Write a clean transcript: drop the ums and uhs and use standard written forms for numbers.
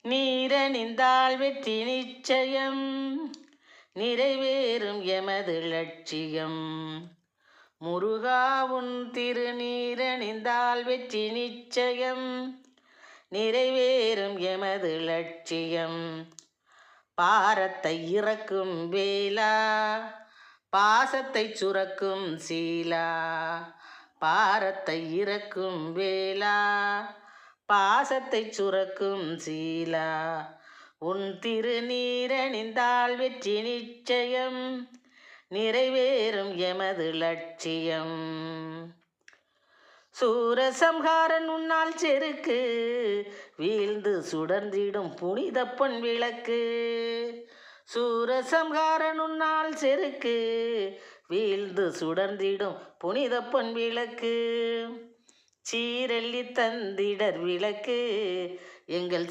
நீரணிந்தால் வெற்றி நிச்சயம், நிறைவேறும் எமது லட்சியம். முருகா உன் திருநீரணிந்தால் வெற்றி நிச்சயம், நிறைவேறும் எமது லட்சியம். பாரத்தை இறக்கும் வேலா, பாசத்தை சுரக்கும் சீலா. பாரத்தை இறக்கும் வேலா, பாசத்தை சுரக்கும் சீலா. உன் திருநீரணிந்தால் வெற்றி நிச்சயம், நிறைவேறும் எமது லட்சியம். சூரசம்ஹாரன் உன்னால் செருக்கு, வீழ்ந்து சுடர்ந்திடும் புனித பொன் விளக்கு. சூரசம்ஹாரன் உன்னால் செருக்கு, வீழ்ந்து சுடர்ந்திடும் புனித பொன் விளக்கு. சீரல்லி தந்திடர் விளக்கு, எங்கள்